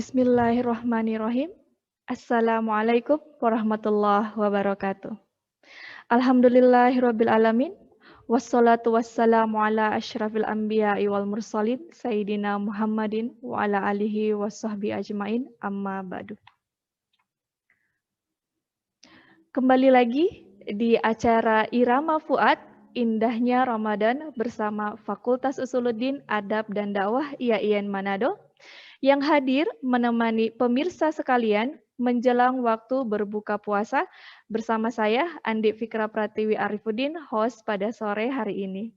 Bismillahirrahmanirrahim. Assalamualaikum warahmatullahi wabarakatuh. Alhamdulillahirabbil alamin. Wassalatu wassalamu ala asyrafil anbiya'i wal mursalin sayyidina Muhammadin wa ala alihi washabbihi ajmain. Amma ba'du. Kembali lagi di acara Irama Fuad Indahnya Ramadan bersama Fakultas Usuluddin Adab dan Dakwah IAIN Manado yang hadir menemani pemirsa sekalian menjelang waktu berbuka puasa bersama saya Andi Fikra Pratiwi Arifuddin, host pada sore hari ini.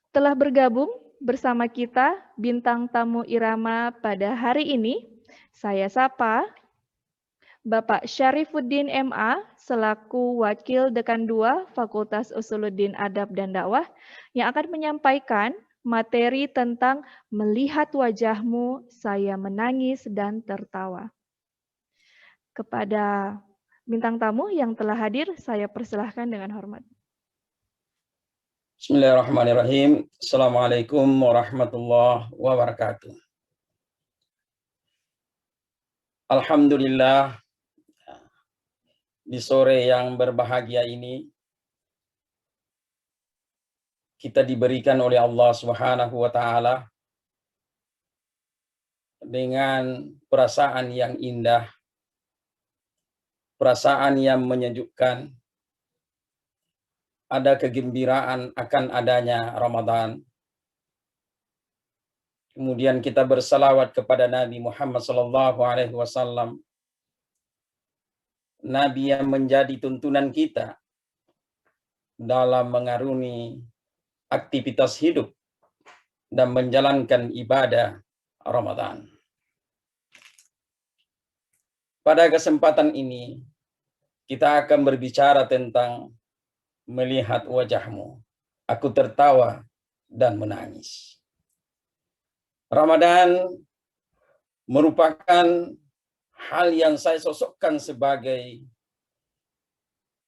Telah bergabung bersama kita bintang tamu Irama pada hari ini, saya sapa Bapak Syarifuddin MA selaku Wakil Dekan 2 Fakultas Usuluddin Adab dan Dakwah yang akan menyampaikan materi tentang melihat wajahmu, saya menangis dan tertawa. Kepada bintang tamu yang telah hadir, saya persilahkan dengan hormat. Bismillahirrahmanirrahim. Assalamualaikum warahmatullahi wabarakatuh. Alhamdulillah, di sore yang berbahagia ini kita diberikan oleh Allah Subhanahu wa taala dengan perasaan yang indah, perasaan yang menyejukkan, ada kegembiraan akan adanya Ramadan. Kemudian kita bersalawat kepada Nabi Muhammad SAW, Nabi yang menjadi tuntunan kita dalam mengarungi aktivitas hidup dan menjalankan ibadah Ramadan. Pada kesempatan ini, kita akan berbicara tentang melihat wajahmu. Aku tertawa dan menangis. Ramadan merupakan hal yang saya sosokkan sebagai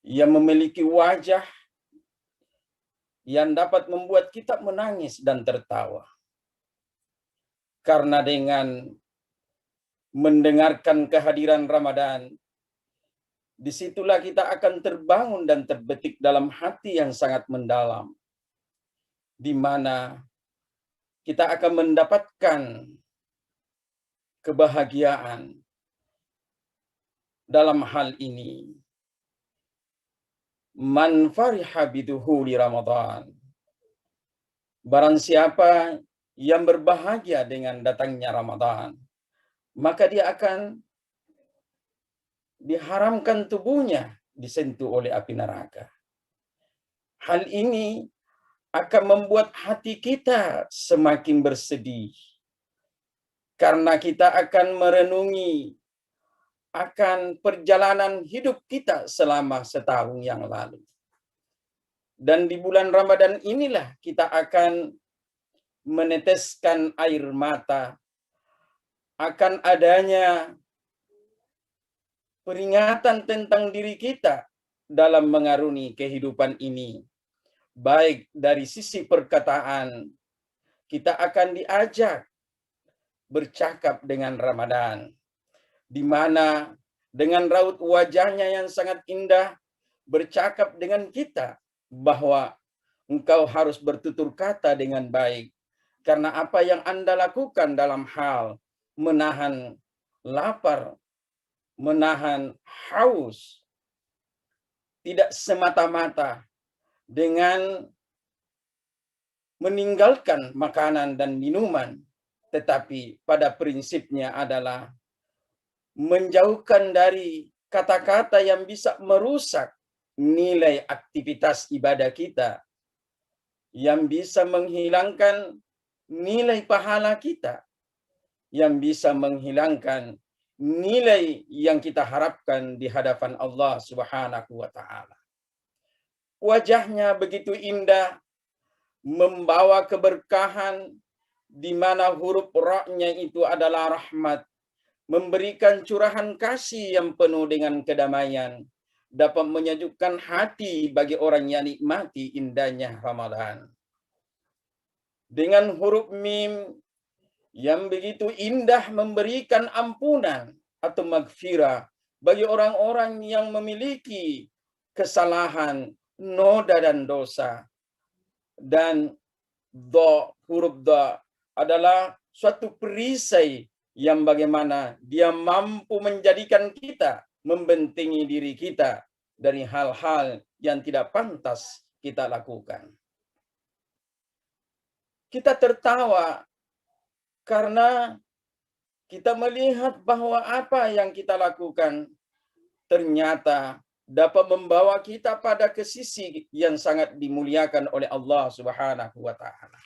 yang memiliki wajah yang dapat membuat kita menangis dan tertawa. Karena dengan mendengarkan kehadiran Ramadan, disitulah kita akan terbangun dan terbetik dalam hati yang sangat mendalam, di mana kita akan mendapatkan kebahagiaan dalam hal ini. Man fariha biduhuli Ramadan. Barang siapa yang berbahagia dengan datangnya Ramadan, maka dia akan diharamkan tubuhnya disentuh oleh api neraka. Hal ini akan membuat hati kita semakin bersedih, karena kita akan merenungi akan perjalanan hidup kita selama setahun yang lalu. Dan di bulan Ramadan inilah kita akan meneteskan air mata akan adanya peringatan tentang diri kita dalam mengarungi kehidupan ini. Baik dari sisi perkataan, kita akan diajak bercakap dengan Ramadan, di mana dengan raut wajahnya yang sangat indah bercakap dengan kita bahwa engkau harus bertutur kata dengan baik, karena apa yang Anda lakukan dalam hal menahan lapar, menahan haus, tidak semata-mata dengan meninggalkan makanan dan minuman, tetapi pada prinsipnya adalah menjauhkan dari kata-kata yang bisa merusak nilai aktivitas ibadah kita, yang bisa menghilangkan nilai pahala kita, yang bisa menghilangkan nilai yang kita harapkan di hadapan Allah Subhanahu wa taala. Wajahnya begitu indah, membawa keberkahan, di mana huruf ra-nya itu adalah rahmat, memberikan curahan kasih yang penuh dengan kedamaian, dapat menyejukkan hati bagi orang yang nikmati indahnya Ramadan. Dengan huruf mim yang begitu indah memberikan ampunan atau maghfirah bagi orang-orang yang memiliki kesalahan, noda dan dosa. Dan huruf do adalah suatu perisai yang bagaimana dia mampu menjadikan kita, membentengi diri kita dari hal-hal yang tidak pantas kita lakukan. Kita tertawa karena kita melihat bahwa apa yang kita lakukan ternyata dapat membawa kita pada ke sisi yang sangat dimuliakan oleh Allah Subhanahu wa taala.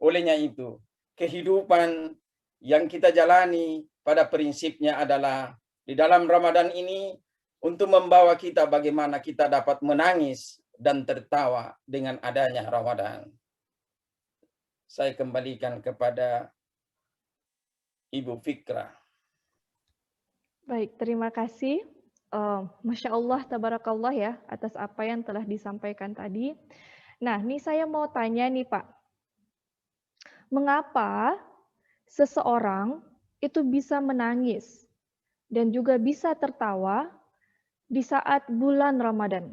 Olehnya itu, kehidupan yang kita jalani pada prinsipnya adalah di dalam Ramadan ini untuk membawa kita bagaimana kita dapat menangis dan tertawa dengan adanya Ramadan. Saya kembalikan kepada Ibu Fikra. Baik, terima kasih. Masya Allah, tabarakallah ya, atas apa yang telah disampaikan tadi. Nah, ini saya mau tanya nih Pak. Mengapa seseorang itu bisa menangis dan juga bisa tertawa di saat bulan Ramadan?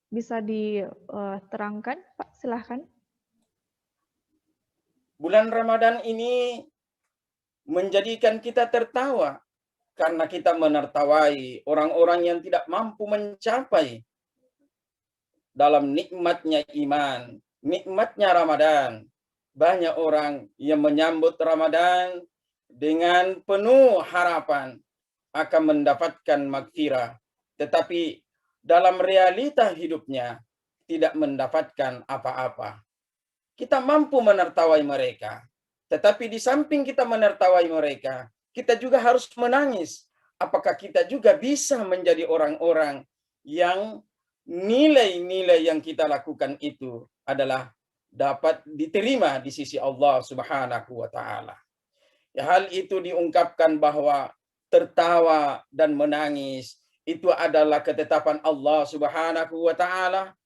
Bisa diterangkan, Pak? Silahkan. Bulan Ramadan ini menjadikan kita tertawa karena kita menertawai orang-orang yang tidak mampu mencapai dalam nikmatnya iman, nikmatnya Ramadan. Banyak orang yang menyambut Ramadan dengan penuh harapan akan mendapatkan maghfirah, tetapi dalam realita hidupnya tidak mendapatkan apa-apa. Kita mampu menertawai mereka, tetapi di samping kita menertawai mereka, kita juga harus menangis. Apakah kita juga bisa menjadi orang-orang yang nilai-nilai yang kita lakukan itu adalah dapat diterima di sisi Allah Subhanahu wa taala. Ya, hal itu diungkapkan bahwa tertawa dan menangis itu adalah ketetapan Allah Subhanahu wa taala,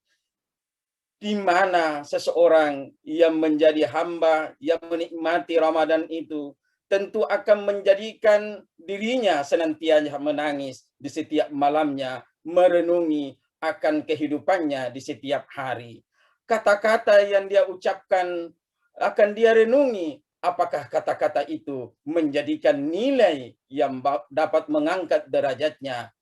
di mana seseorang yang menjadi hamba yang menikmati Ramadan itu tentu akan menjadikan dirinya senantiasa menangis di setiap malamnya, merenungi akan kehidupannya di setiap hari. Kata-kata yang dia ucapkan akan dia renungi, apakah kata-kata itu menjadikan nilai yang dapat mengangkat derajatnya.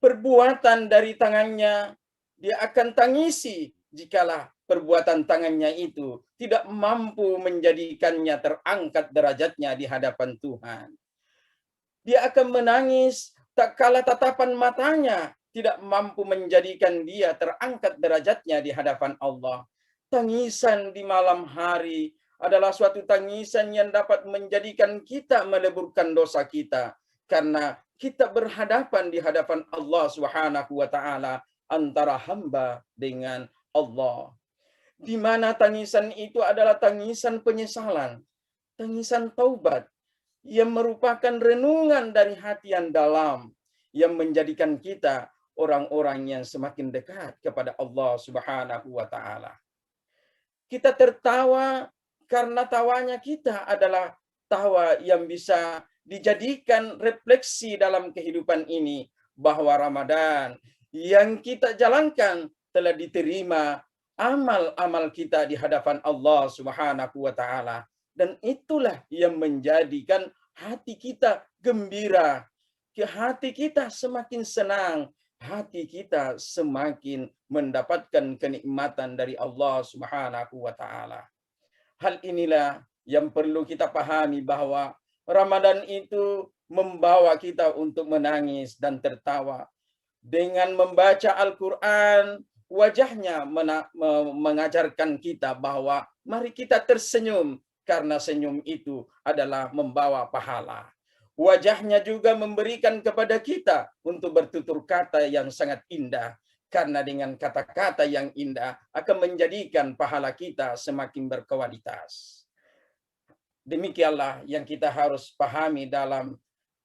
Perbuatan dari tangannya dia akan tangisi jikalau perbuatan tangannya itu tidak mampu menjadikannya terangkat derajatnya di hadapan Tuhan. Dia akan menangis tak kala tatapan matanya tidak mampu menjadikan dia terangkat derajatnya di hadapan Allah. Tangisan di malam hari adalah suatu tangisan yang dapat menjadikan kita meleburkan dosa kita, karena kita berhadapan di hadapan Allah Subhanahu wa taala, antara hamba dengan Allah. Di mana tangisan itu adalah tangisan penyesalan, tangisan taubat, yang merupakan renungan dari hati yang dalam, yang menjadikan kita orang-orang yang semakin dekat kepada Allah Subhanahu wa taala. Kita tertawa karena tawanya kita adalah tawa yang bisa dijadikan refleksi dalam kehidupan ini, bahwa Ramadan yang kita jalankan telah diterima amal-amal kita di hadapan Allah Subhanahu wa taala, dan itulah yang menjadikan hati kita gembira, hati kita semakin senang, hati kita semakin mendapatkan kenikmatan dari Allah Subhanahu wa taala. Hal inilah yang perlu kita pahami, bahwa Ramadan itu membawa kita untuk menangis dan tertawa. Dengan membaca Al-Quran, wajahnya mengajarkan kita bahwa mari kita tersenyum, karena senyum itu adalah membawa pahala. Wajahnya juga memberikan kepada kita untuk bertutur kata yang sangat indah, karena dengan kata-kata yang indah akan menjadikan pahala kita semakin berkualitas. Demikianlah yang kita harus pahami dalam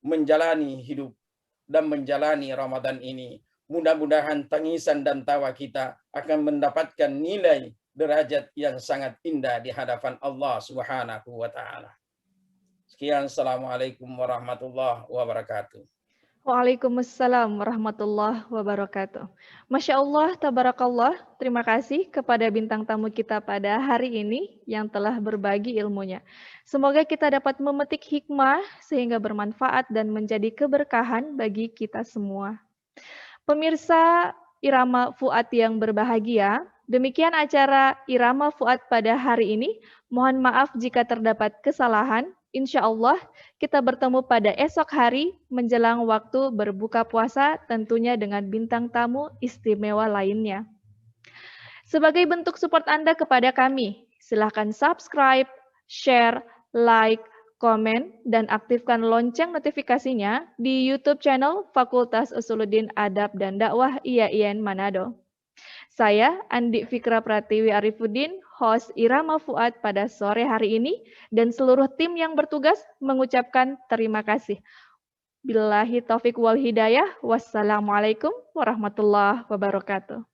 menjalani hidup dan menjalani Ramadan ini. Mudah-mudahan tangisan dan tawa kita akan mendapatkan nilai derajat yang sangat indah di hadapan Allah Subhanahu wa taala. Sekian, assalamualaikum warahmatullahi wabarakatuh. Waalaikumsalam warahmatullahi wabarakatuh. Masya Allah, tabarakallah. Terima kasih kepada bintang tamu kita pada hari ini yang telah berbagi ilmunya. Semoga kita dapat memetik hikmah sehingga bermanfaat dan menjadi keberkahan bagi kita semua. Pemirsa Irama Fuad yang berbahagia, demikian acara Irama Fuad pada hari ini. Mohon maaf jika terdapat kesalahan. Insya Allah kita bertemu pada esok hari menjelang waktu berbuka puasa tentunya dengan bintang tamu istimewa lainnya. Sebagai bentuk support Anda kepada kami, silahkan subscribe, share, like, komen, dan aktifkan lonceng notifikasinya di YouTube channel Fakultas Usuluddin Adab dan Dakwah IAIN Manado. Saya Andi Fikra Pratiwi Arifuddin, host Irama Fuad pada sore hari ini, dan seluruh tim yang bertugas mengucapkan terima kasih. Billahi taufiq wal hidayah. Wassalamualaikum warahmatullahi wabarakatuh.